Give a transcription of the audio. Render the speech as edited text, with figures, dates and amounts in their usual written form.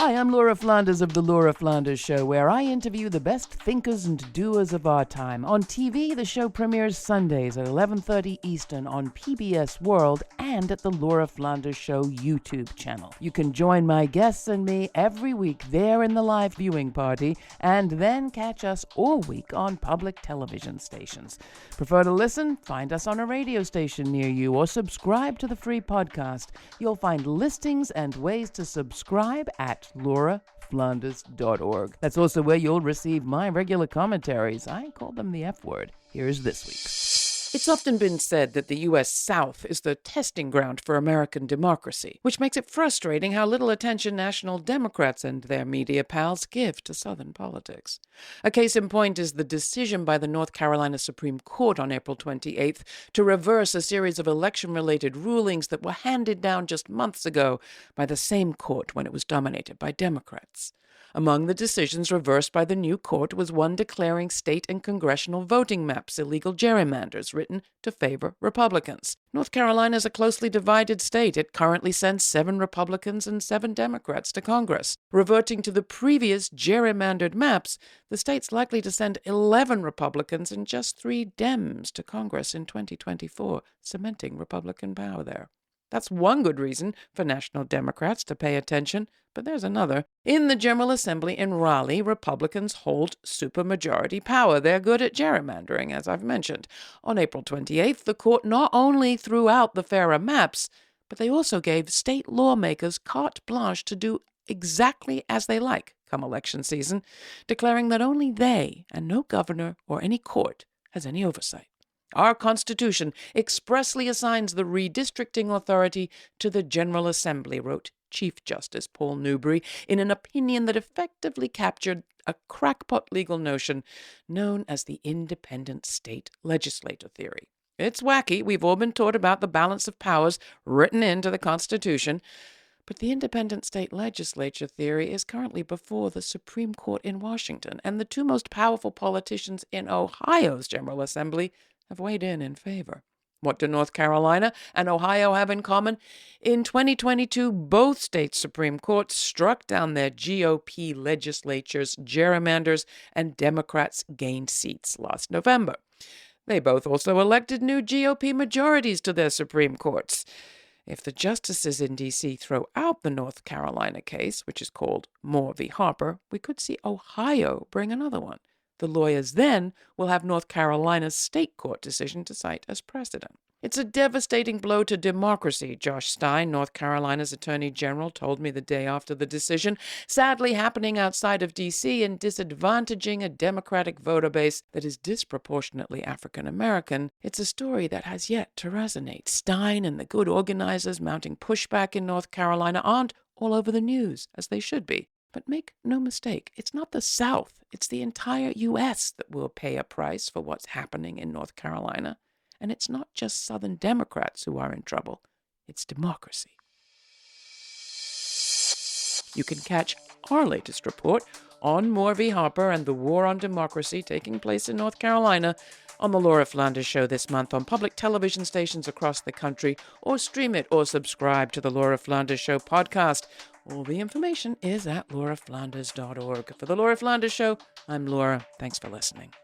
Hi, I'm Laura Flanders of The Laura Flanders Show, where I interview the best thinkers and doers of our time. On TV, the show premieres Sundays at 11:30 Eastern on PBS World and at the Laura Flanders Show YouTube channel. You can join my guests and me every week there in the live viewing party, and then catch us all week on public television stations. Prefer to listen? Find us on a radio station near you or subscribe to the free podcast. You'll find listings and ways to subscribe at lauraflanders.org. That's also where you'll receive my regular commentaries. I call them the F word. Here's this week's. It's often been said that the U.S. South is the testing ground for American democracy, which makes it frustrating how little attention national Democrats and their media pals give to Southern politics. A case in point is the decision by the North Carolina Supreme Court on April 28th to reverse a series of election-related rulings that were handed down just months ago by the same court when it was dominated by Democrats. Among the decisions reversed by the new court was one declaring state and congressional voting maps illegal gerrymanders written to favor Republicans. North Carolina is a closely divided state. It currently sends 7 Republicans and 7 Democrats to Congress. Reverting to the previous gerrymandered maps, the state's likely to send 11 Republicans and just 3 Dems to Congress in 2024, cementing Republican power there. That's one good reason for national Democrats to pay attention, but there's another. In the General Assembly in Raleigh, Republicans hold supermajority power. They're good at gerrymandering, as I've mentioned. On April 28th, the court not only threw out the fairer maps, but they also gave state lawmakers carte blanche to do exactly as they like come election season, declaring that only they and no governor or any court has any oversight. Our Constitution expressly assigns the redistricting authority to the General Assembly, wrote Chief Justice Paul Newbery in an opinion that effectively captured a crackpot legal notion known as the independent state legislature theory. It's wacky. We've all been taught about the balance of powers written into the Constitution, but the independent state legislature theory is currently before the Supreme Court in Washington, and the 2 most powerful politicians in Ohio's General Assembly have weighed in favor. What do North Carolina and Ohio have in common? In 2022, both states' Supreme Courts struck down their GOP legislatures' gerrymanders, and Democrats gained seats last November. They both also elected new GOP majorities to their Supreme Courts. If the justices in D.C. throw out the North Carolina case, which is called Moore v. Harper, we could see Ohio bring another one. The lawyers then will have North Carolina's state court decision to cite as precedent. It's a devastating blow to democracy, Josh Stein, North Carolina's Attorney General, told me the day after the decision, sadly happening outside of D.C. and disadvantaging a Democratic voter base that is disproportionately African American. It's a story that has yet to resonate. Stein and the good organizers mounting pushback in North Carolina aren't all over the news, as they should be. But make no mistake, it's not the South, it's the entire U.S. that will pay a price for what's happening in North Carolina. And it's not just Southern Democrats who are in trouble, it's democracy. You can catch our latest report on Moore v. Harper and the war on democracy taking place in North Carolina on the Laura Flanders Show this month on public television stations across the country, or stream it or subscribe to the Laura Flanders Show podcast. All the information is at lauraflanders.org. For the Laura Flanders Show, I'm Laura. Thanks for listening.